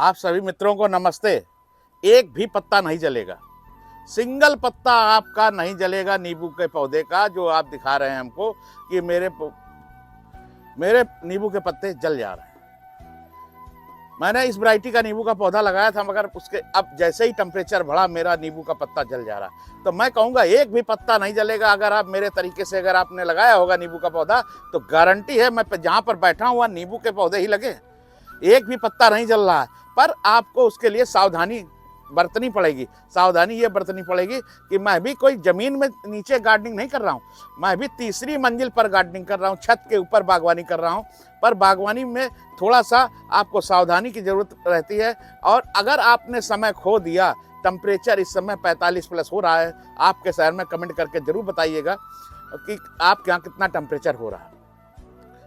आप सभी मित्रों को नमस्ते। एक भी पत्ता नहीं जलेगा, सिंगल पत्ता आपका नहीं जलेगा नींबू के पौधे का, जो आप दिखा रहे हैं हमको कि मेरे नींबू के पत्ते जल जा रहे हैं। मैंने इस वैरायटी का नींबू का पौधा लगाया था, मगर उसके अब जैसे ही टेम्परेचर बढ़ा मेरा नींबू का पत्ता जल जा रहा है। तो मैं कहूँगा एक भी पत्ता नहीं जलेगा। अगर आप मेरे तरीके से अगर आपने लगाया होगा नींबू का पौधा, तो गारंटी है मैं जहाँ पर बैठा हूँ वहाँ नींबू के पौधे ही लगे, एक भी पत्ता नहीं जल रहा है। पर आपको उसके लिए सावधानी बरतनी पड़ेगी। सावधानी ये बरतनी पड़ेगी कि मैं भी कोई जमीन में नीचे गार्डनिंग नहीं कर रहा हूँ, मैं भी तीसरी मंजिल पर गार्डनिंग कर रहा हूँ, छत के ऊपर बागवानी कर रहा हूँ। पर बागवानी में थोड़ा सा आपको सावधानी की ज़रूरत रहती है। और अगर आपने समय खो दिया, टेम्परेचर इस समय 45 प्लस हो रहा है, आपके शहर में कमेंट करके ज़रूर बताइएगा कि आपके यहाँ कितना टेम्परेचर हो रहा है।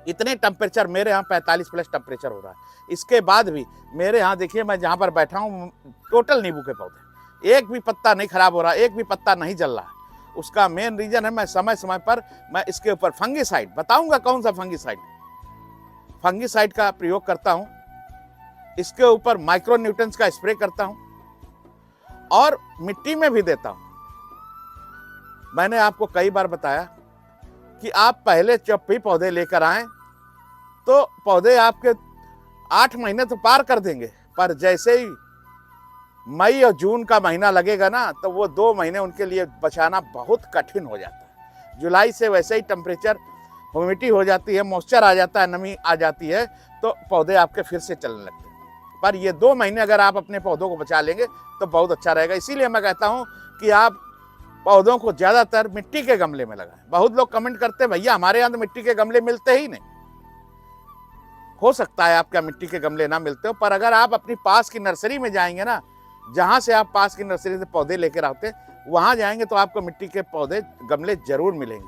इतने टेम्परेचर, मेरे यहाँ 45 प्लस टेम्परेचर हो रहा है। इसके बाद भी मेरे यहाँ देखिए, मैं जहाँ पर बैठा हूँ टोटल नींबू के पौधे, एक भी पत्ता नहीं खराब हो रहा, एक भी पत्ता नहीं जल रहा है। उसका मेन रीज़न है मैं समय समय पर मैं इसके ऊपर फंगीसाइड बताऊंगा, कौन सा फंगीसाइड का प्रयोग करता हूँ। इसके ऊपर माइक्रो न्यूट्रंस का स्प्रे करता हूँ और मिट्टी में भी देता हूँ। मैंने आपको कई बार बताया कि आप पहले जब भी पौधे लेकर आएं तो पौधे आपके 8 महीने तो पार कर देंगे, पर जैसे ही मई और जून का महीना लगेगा ना, तो वो 2 महीने उनके लिए बचाना बहुत कठिन हो जाता है। जुलाई से वैसे ही टेम्परेचर, ह्यूमिडिटी हो जाती है, मॉइस्चर आ जाता है, नमी आ जाती है, तो पौधे आपके फिर से चलने लगते हैं। पर ये 2 महीने अगर आप अपने पौधों को बचा लेंगे तो बहुत अच्छा रहेगा। इसीलिए मैं कहता हूँ कि आप पौधों को ज़्यादातर मिट्टी के गमले में लगाएं। बहुत लोग कमेंट करते हैं, भैया हमारे यहाँ तो मिट्टी के गमले मिलते ही नहीं। हो सकता है आपके मिट्टी के गमले ना मिलते हो, पर अगर आप अपनी पास की नर्सरी में जाएंगे ना, जहाँ से आप पास की नर्सरी से पौधे लेकर आते हैं, वहाँ जाएंगे तो आपको मिट्टी के पौधे गमले जरूर मिलेंगे।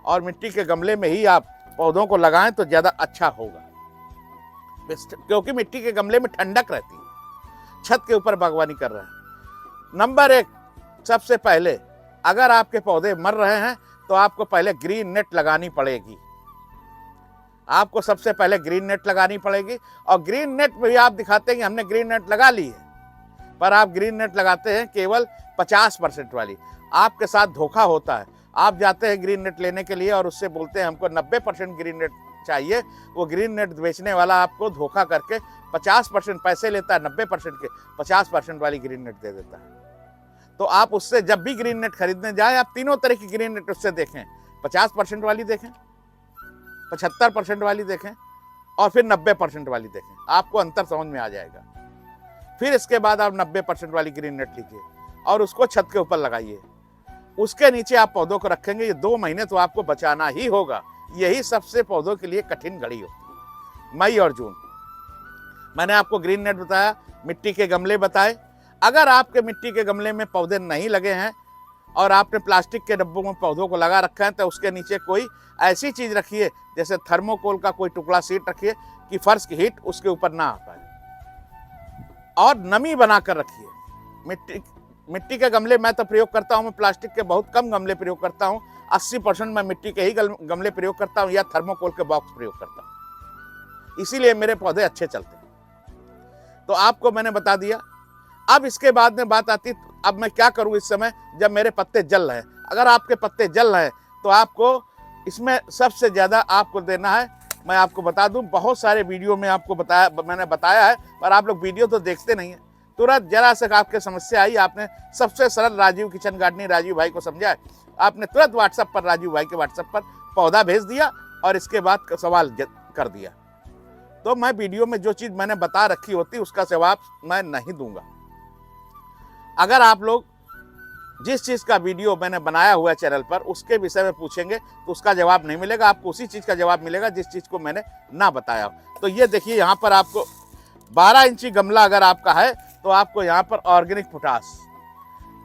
और मिट्टी के गमले में ही आप पौधों को लगाएं तो ज़्यादा अच्छा होगा, क्योंकि मिट्टी के गमले में ठंडक रहती है। छत के ऊपर बागवानी कर रहे हैं, नंबर 1 सबसे पहले अगर आपके पौधे मर रहे हैं तो आपको पहले ग्रीन नेट लगानी पड़ेगी। आपको सबसे पहले ग्रीन नेट लगानी पड़ेगी। और ग्रीन नेट में भी आप दिखाते हैं कि हमने ग्रीन नेट लगा ली है, पर आप ग्रीन नेट लगाते हैं केवल 50% वाली। आपके साथ धोखा होता है। आप जाते हैं ग्रीन नेट लेने के लिए और उससे बोलते हैं हमको 90% ग्रीन नेट चाहिए। वो ग्रीन नेट बेचने वाला आपको धोखा करके 50% पैसे लेता है, 90% के 50% वाली ग्रीन नेट दे देता है। तो आप उससे जब भी ग्रीन नेट खरीदने जाए, आप तीनों तरह की ग्रीन नेट उससे देखें। 50% वाली देखें, 75% वाली देखें और फिर 90% वाली देखें। आपको अंतर समझ में आ जाएगा। फिर इसके बाद आप 90% वाली ग्रीन नेट लीजिए और उसको छत के ऊपर लगाइए। उसके नीचे आप पौधों को रखेंगे। ये 2 महीने तो आपको बचाना ही होगा। यही सबसे पौधों के लिए कठिन घड़ी होती है, मई और जून। मैंने आपको ग्रीन नेट बताया, मिट्टी के गमले बताए। अगर आपके मिट्टी के गमले में पौधे नहीं लगे हैं और आपने प्लास्टिक के डब्बों में पौधों को लगा रखा है, तो उसके नीचे कोई ऐसी चीज़ रखिए, जैसे थर्मोकोल का कोई टुकड़ा सीट रखिए कि फर्श की हीट उसके ऊपर ना आ पाए। और नमी बनाकर रखिए। मिट्टी के गमले मैं तो प्रयोग करता हूँ, मैं प्लास्टिक के बहुत कम गमले प्रयोग करता हूँ। 80% मैं मिट्टी के ही गमले प्रयोग करता हूँ या थर्मोकोल के बॉक्स प्रयोग करता हूँ। इसीलिए मेरे पौधे अच्छे चलते हैं। तो आपको मैंने बता दिया। अब इसके बाद में बात आती, अब मैं क्या करूं इस समय जब मेरे पत्ते जल रहे हैं। अगर आपके पत्ते जल रहे हैं तो आपको इसमें सबसे ज़्यादा आपको देना है, मैं आपको बता दूं, बहुत सारे वीडियो में आपको मैंने बताया है, पर आप लोग वीडियो तो देखते नहीं हैं। तुरंत जरा से आपके समस्या आई, आपने सबसे सरल राजीव किचन गार्डनिंग राजीव भाई को समझा, आपने तुरंत व्हाट्सएप पर राजीव भाई के व्हाट्सएप पर पौधा भेज दिया और इसके बाद सवाल कर दिया। तो मैं वीडियो में जो चीज़ मैंने बता रखी होती उसका जवाब मैं नहीं दूंगा। अगर आप लोग जिस चीज़ का वीडियो मैंने बनाया हुआ है चैनल पर उसके विषय में पूछेंगे तो उसका जवाब नहीं मिलेगा, आपको उसी चीज़ का जवाब मिलेगा जिस चीज़ को मैंने ना बताया। तो ये देखिए, यहाँ पर आपको 12 इंची गमला अगर आपका है तो आपको यहाँ पर ऑर्गेनिक पोटास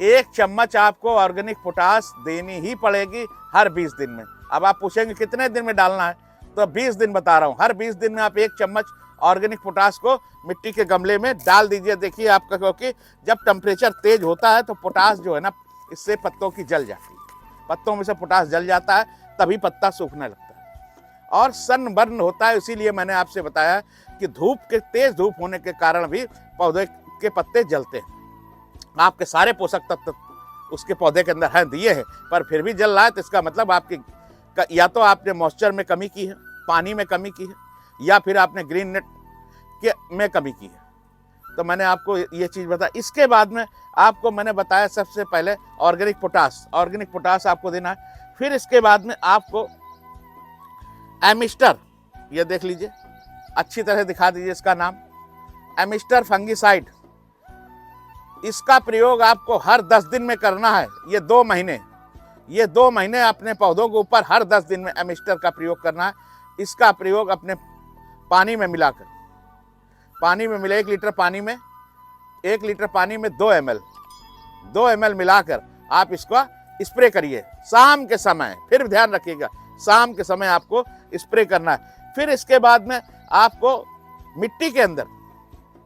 1 चम्मच आपको ऑर्गेनिक पोटास देनी ही पड़ेगी हर 20 दिन में। अब आप पूछेंगे कितने दिन में डालना है, तो 20 दिन बता रहा हूँ। हर 20 दिन में आप 1 चम्मच ऑर्गेनिक पोटास को मिट्टी के गमले में डाल दीजिए। देखिए आपका, क्योंकि जब टेम्परेचर तेज होता है तो पोटास जो है ना, इससे पत्तों की जल जाती है। पत्तों में से पोटास जल जाता है, तभी पत्ता सूखने लगता है और सनबर्न होता है। इसीलिए मैंने आपसे बताया कि धूप के तेज धूप होने के कारण भी पौधे के पत्ते जलते हैं। आपके सारे पोषक तत्व उसके पौधे के अंदर हैं, दिए हैं, पर फिर भी जल रहा है, तो इसका मतलब आपकी या तो आपने मॉइस्चर में कमी की है, पानी में कमी की है, या फिर आपने ग्रीन नेट में कमी की है। तो मैंने आपको ये चीज़ बताया। इसके बाद में आपको मैंने बताया सबसे पहले ऑर्गेनिक पोटाश आपको देना है। फिर इसके बाद में आपको एमिस्टर, ये देख लीजिए, अच्छी तरह दिखा दीजिए इसका नाम, एमिस्टर फंगिसाइड। इसका प्रयोग आपको हर 10 दिन में करना है। ये 2 महीने अपने पौधों के ऊपर हर 10 दिन में एमिस्टर का प्रयोग करना है। इसका प्रयोग अपने पानी में मिलाकर, 1 लीटर पानी में 2 ml मिलाकर आप इसका स्प्रे करिए शाम के समय। फिर ध्यान रखिएगा, शाम के समय आपको स्प्रे करना है। फिर इसके बाद में आपको मिट्टी के अंदर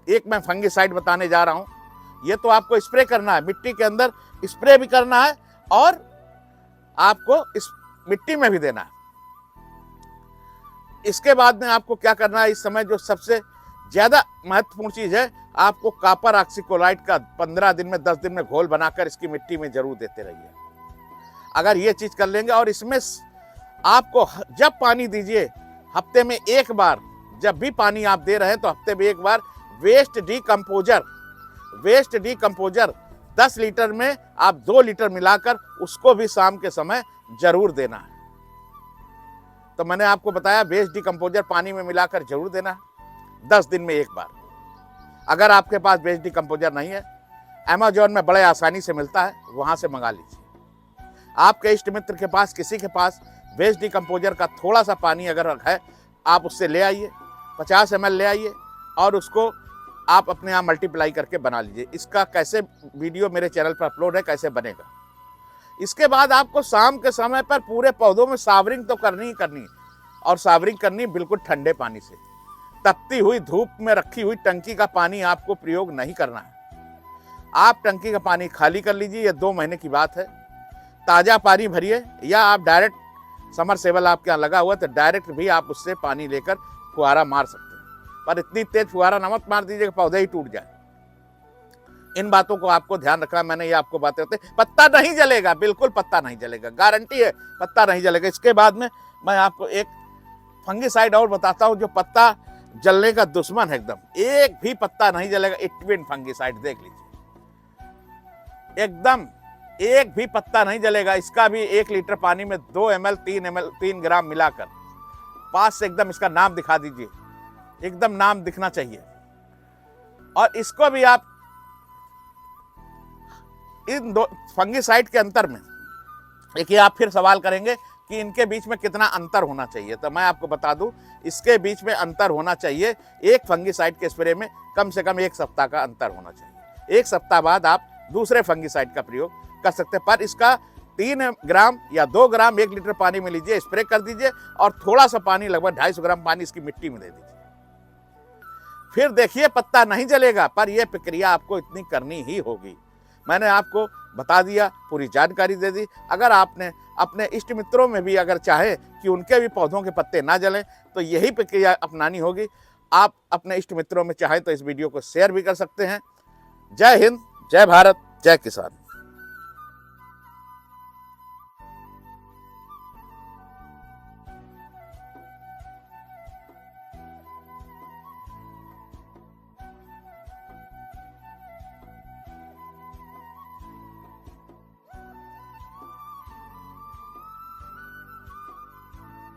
एक मैं फंगिसाइड बताने जा रहा हूं, ये तो आपको स्प्रे करना है, मिट्टी के अंदर स्प्रे भी करना है और आपको इस मिट्टी में भी देना है। इसके बाद में आपको क्या करना है, इस समय जो सबसे ज्यादा महत्वपूर्ण चीज है, आपको कॉपर ऑक्सीक्लोराइड का 15 दिन में 10 दिन में घोल बनाकर इसकी मिट्टी में जरूर देते रहिए। अगर ये चीज कर लेंगे, और इसमें आपको जब पानी दीजिए हफ्ते में 1 बार, जब भी पानी आप दे रहे हैं तो हफ्ते में 1 बार वेस्ट डीकंपोजर 10 लीटर में आप 2 लीटर मिलाकर उसको भी शाम के समय जरूर देना है। तो मैंने आपको बताया वेस्ट डीकंपोजर पानी में मिलाकर जरूर देना है 10 दिन में 1 बार। अगर आपके पास वेस्ट डीकंपोजर नहीं है, अमेज़न में बड़े आसानी से मिलता है, वहां से मंगा लीजिए। आपके इष्ट मित्र के पास, किसी के पास वेस्ट डीकंपोजर का थोड़ा सा पानी अगर है, आप उससे ले आइए, 50 ml ले आइए और उसको आप अपने यहाँ मल्टीप्लाई करके बना लीजिए। इसका कैसे वीडियो मेरे चैनल पर अपलोड है, कैसे बनेगा। इसके बाद आपको शाम के समय पर पूरे पौधों में सावरिंग तो करनी ही करनी है, और सावरिंग करनी बिल्कुल ठंडे पानी से। तपती हुई धूप में रखी हुई टंकी का पानी आपको प्रयोग नहीं करना है। आप टंकी का पानी खाली कर लीजिए, ये 2 महीने की बात है। ताज़ा पानी भरिए, या आप डायरेक्ट समरसेबल आपके यहाँ लगा हुआ तो डायरेक्ट भी आप उससे पानी लेकर फुहारा मार सकते हैं, पर इतनी तेज फुहारा न मत मार दीजिए कि पौधे ही टूट जाए। इन बातों को आपको ध्यान रखना। मैंने ये आपको बातें होते, पत्ता नहीं जलेगा, बिल्कुल पत्ता नहीं जलेगा, गारंटी है पत्ता नहीं जलेगा। इसके बाद में मैं आपको एक फंगिसाइड और बताता हूँ जो पत्ता जलने का दुश्मन है एकदम, एक भी पत्ता नहीं जलेगा। इट्विन फंगिसाइड देख लीजिए, एकदम एक भी पत्ता नहीं जलेगा। इसका भी 1 लीटर पानी में 2 ml 3 ग्राम मिलाकर, पास से एकदम इसका नाम दिखा दीजिए, एकदम नाम दिखना चाहिए। और इसको भी आप इन 2 फंगिसाइड के अंतर में, देखिए आप फिर सवाल करेंगे कि इनके बीच में कितना अंतर होना चाहिए, तो मैं आपको बता दूं, इसके बीच में अंतर होना चाहिए, एक फंगिसाइड के स्प्रे में कम से कम 1 सप्ताह का अंतर होना चाहिए। 1 सप्ताह बाद आप दूसरे फंगिसाइड का प्रयोग कर सकते हैं, पर इसका 3 ग्राम या 2 ग्राम 1 लीटर पानी में लीजिए, स्प्रे कर दीजिए, और थोड़ा सा पानी, लगभग 250 ग्राम पानी इसकी मिट्टी में दे दीजिए। फिर देखिए पत्ता नहीं जलेगा, पर यह प्रक्रिया आपको इतनी करनी ही होगी। मैंने आपको बता दिया, पूरी जानकारी दे दी। अगर आपने अपने इष्ट मित्रों में भी अगर चाहे कि उनके भी पौधों के पत्ते ना जलें, तो यही प्रक्रिया अपनानी होगी। आप अपने इष्ट मित्रों में चाहे तो इस वीडियो को शेयर भी कर सकते हैं। जय हिंद, जय भारत, जय किसान।